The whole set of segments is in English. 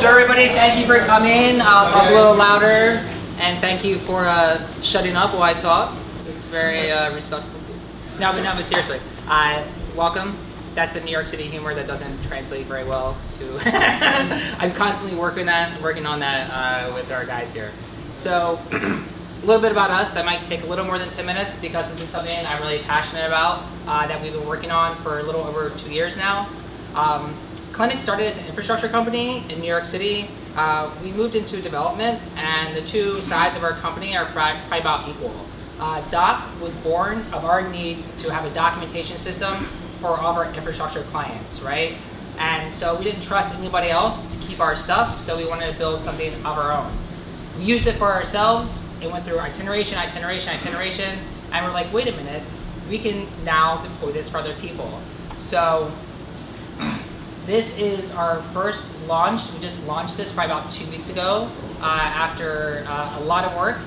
So everybody, thank you for coming. I'll talk a little louder, and thank you for shutting up while I talk. It's very respectful. No, but seriously, welcome. That's the New York City humor that doesn't translate very well to. I'm constantly working on that with our guys here. So, a little bit about us. I might take a little more than 10 minutes because this is something I'm really passionate about that we've been working on for a little over 2 years now. Clinic started as an infrastructure company in New York City. We moved into development, and the two sides of our company are probably about equal. Doct was born of our need to have a documentation system for all of our infrastructure clients, right? And so we didn't trust anybody else to keep our stuff, so we wanted to build something of our own. We used it for ourselves. It went through iteration, and we're like, wait a minute, we can now deploy this for other people. So this is our first launch. We just launched this probably about 2 weeks ago after a lot of work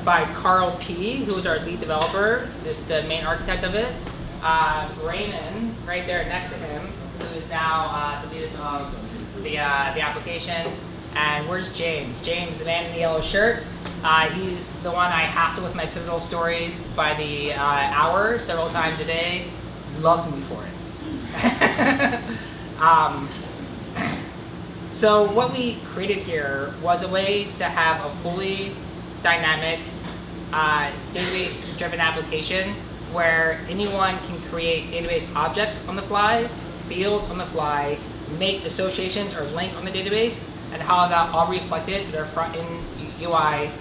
by Karl P, who's our lead developer. This is the main architect of it. Raymond, right there next to him, who is now the lead of the application. And where's James? James, the man in the yellow shirt. He's the one I hassle with my pivotal stories by the hour, several times a day. Loves me for it. So what we created here was a way to have a fully dynamic database-driven application where anyone can create database objects on the fly, fields on the fly, make associations or link on the database, and how that all reflected in their front-end UI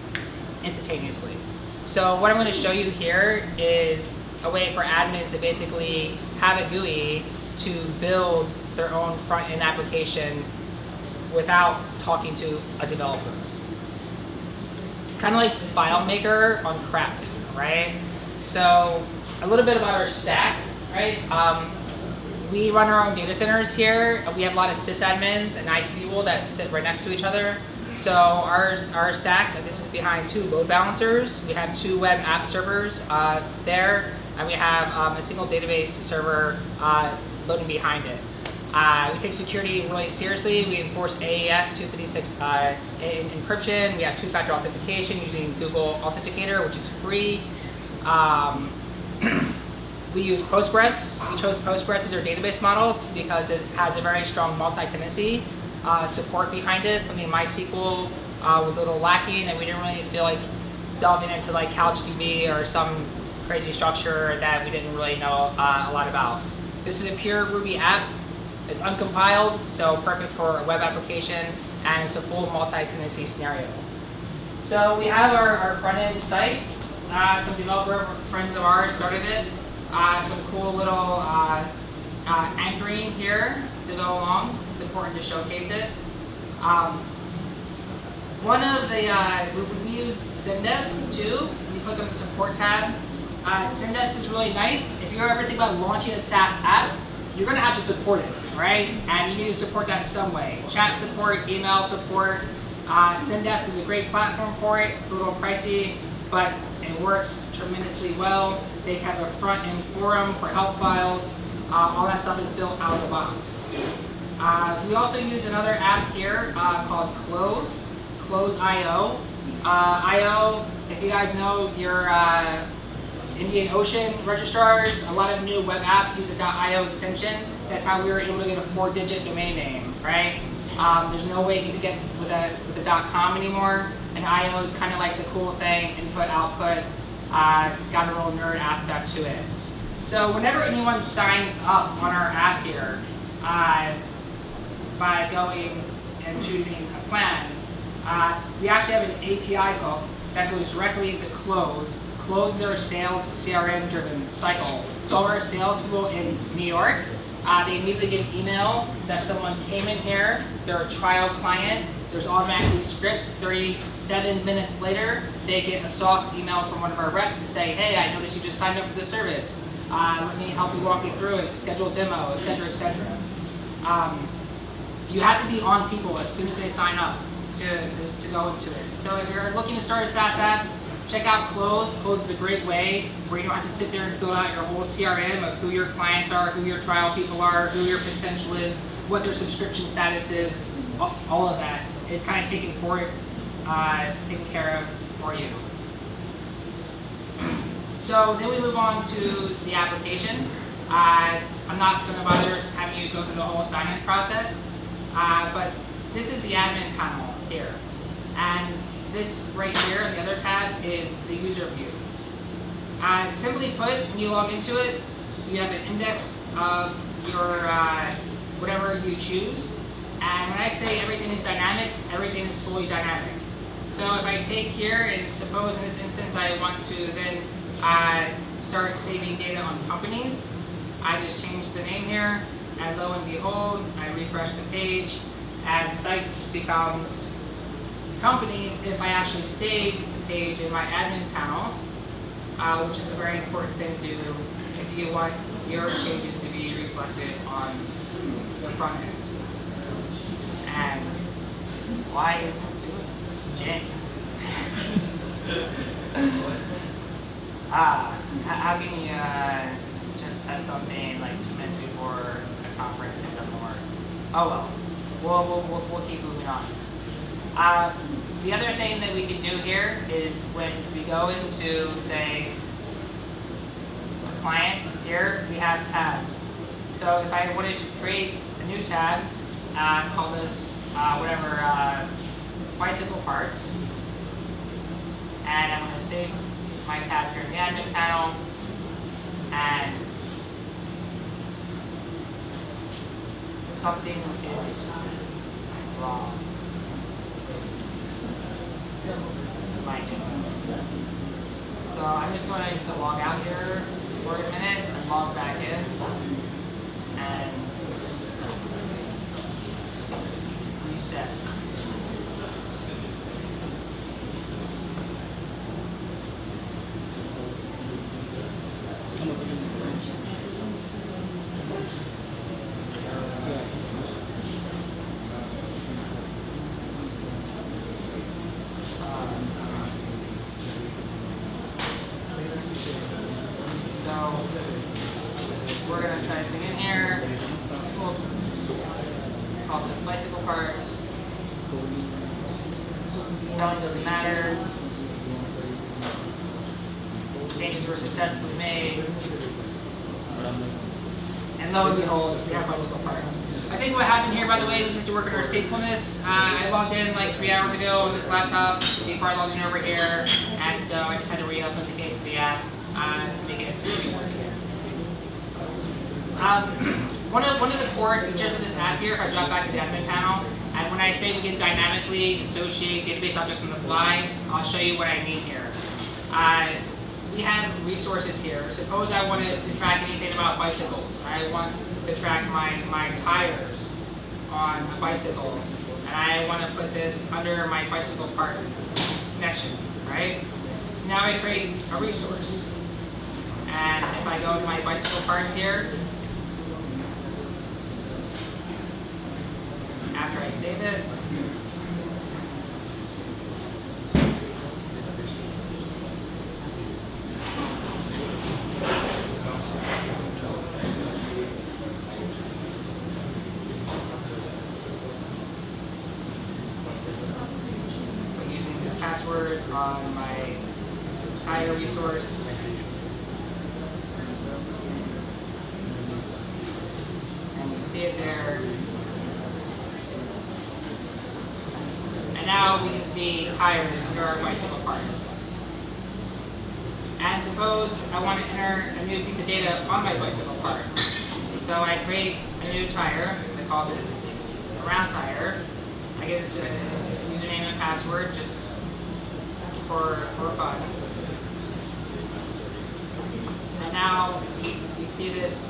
instantaneously. So what I'm going to show you here is a way for admins to basically have a GUI to build their own front-end application without talking to a developer. Kind of like FileMaker on crack, right? So a little bit about our stack, right? We run our own data centers here. We have a lot of sysadmins and IT people that sit right next to each other. So our stack, this is behind 2 load balancers. We have 2 web app servers there, and we have a single database server loading behind it. We take security really seriously. We enforce AES 256 encryption. We have 2-factor authentication using Google Authenticator, which is free. We use Postgres. We chose Postgres as our database model because it has a very strong multi-tenancy support behind it. Something MySQL was a little lacking, and we didn't really feel like delving into like CouchDB or some crazy structure that we didn't really know a lot about. This is a pure Ruby app. It's uncompiled, so perfect for a web application, and it's a full multi-tenancy scenario. So we have our front-end site. Some developer friends of ours started it. Some cool little anchoring here to go along. It's important to showcase it. One of the, we use Zendesk too. When you click on the support tab, Zendesk is really nice. If you're ever thinking about launching a SaaS app, you're gonna have to support it, right? And you need to support that some way. Chat support, email support. Zendesk is a great platform for it. It's a little pricey, but it works tremendously well. They have a front-end forum for help files. All that stuff is built out of the box. We also use another app here called Close.io. IO, if you guys know your Indian Ocean registrars, a lot of new web apps use a .io extension. That's how we were able to get a 4-digit domain name, right? There's no way you can get with the .com anymore, and IO is kind of like the cool thing, input, output, got a little nerd aspect to it. So whenever anyone signs up on our app here, by going and choosing a plan, we actually have an API hook that goes directly into Close. Close is our sales CRM-driven cycle. So all our salespeople in New York, they immediately get an email that someone came in here, they're a trial client, there's automatically scripts. 37 minutes later, they get a soft email from one of our reps to say, hey, I noticed you just signed up for the service. Let me help you walk you through it, schedule a demo, et cetera, et cetera. You have to be on people as soon as they sign up to go into it. So if you're looking to start a SaaS app, check out Close. Close is a great way where you don't have to sit there and build out your whole CRM of who your clients are, who your trial people are, who your potential is, what their subscription status is, all of that is kind of taken care of for you. So then we move on to the application. I'm not going to bother having you go through the whole sign-in process, but this is the admin panel here. And this right here, the other tab, is the user view. Simply put, when you log into it, you have an index of your whatever you choose. And when I say everything is dynamic, everything is fully dynamic. So if I take here, and suppose in this instance I want to then start saving data on companies, I just change the name here, and lo and behold, I refresh the page, and sites becomes companies if I actually saved the page in my admin panel, which is a very important thing to do if you want your changes to be reflected on the front end. And why is it doing James? How can you just test something like 2 minutes before a conference and it doesn't work? Oh well, we'll keep moving on. The other thing that we can do here is when we go into, say, a client, here we have tabs. So if I wanted to create a new tab, call this bicycle parts, and I'm going to save my tab here in the admin panel, and something is wrong. So I'm just going to log out here for a minute and log back in, and reset. We're going to try this again here. We'll call this bicycle parts. Spelling doesn't matter. Changes were successfully made. And lo and behold, we have bicycle parts. I think what happened here, by the way, we took to work on our statefulness. I logged in like 3 hours ago on this laptop before I logged in over here. And so I just had to re-authenticate to the app to make it really work here. One of the core features of this app here, if I drop back to the admin panel, and when I say we can dynamically associate database objects on the fly, I'll show you what I mean here. We have resources here. Suppose I wanted to track anything about bicycles. I want to track my tires on a bicycle, and I want to put this under my bicycle part connection, right? So now I create a resource. And if I go to my bicycle parts here, after I save it, I'm using the passwords on my tire resource. And we see it there. And now we can see tires under our bicycle parts. And suppose I want to enter a new piece of data on my bicycle part. So I create a new tire. I call this a round tire. I get this username and password just for fun. And now we see this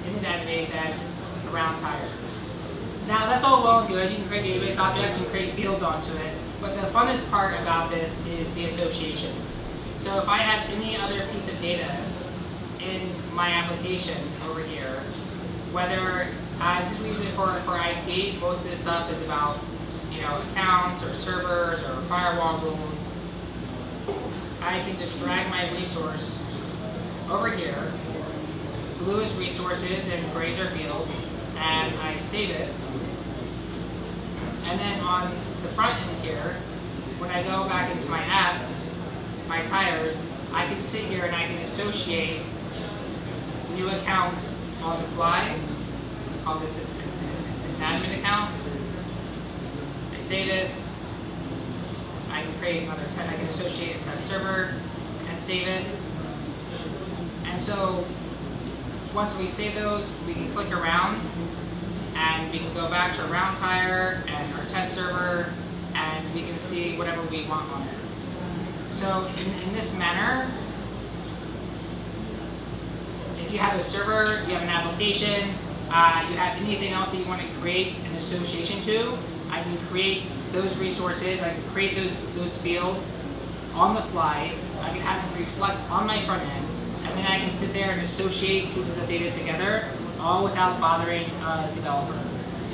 in the database as a round tire. Now that's all well and good. You can create database objects and create fields onto it. But the funnest part about this is the associations. So if I have any other piece of data in my application over here, whether since we use it for IT, most of this stuff is about accounts or servers or firewall rules. I can just drag my resource over here. Blue is resources and grays are fields, and I save it. And then on the front end here, when I go back into my app, my tires, I can sit here and I can associate new accounts on the fly. Call this an admin account. I save it. I can create another I can associate a test server and save it. And so once we save those, we can click around and we can go back to our round tire and our test server, and we can see whatever we want on it. So in this manner, if you have a server, you have an application, you have anything else that you want to create an association to, I can create those resources, I can create those fields on the fly, I can have them reflect on my front end, and then I can sit there and associate pieces of data together, all without bothering a developer.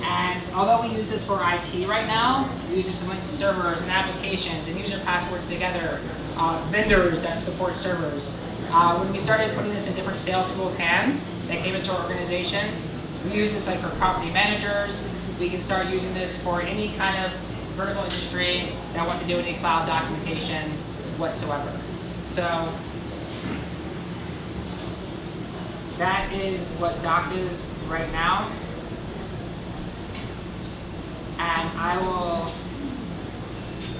And although we use this for IT right now, we use this to link servers and applications and user passwords together, vendors that support servers. When we started putting this in different salespeople's hands that came into our organization, we use this like for property managers. We can start using this for any kind of vertical industry that wants to do any cloud documentation whatsoever. So that is what Docked is right now. And I will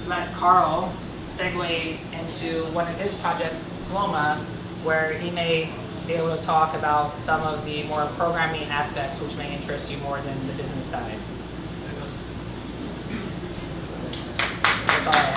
let Karl segue into one of his projects, Paloma, where he may be able to talk about some of the more programming aspects which may interest you more than the business side. That's all I have.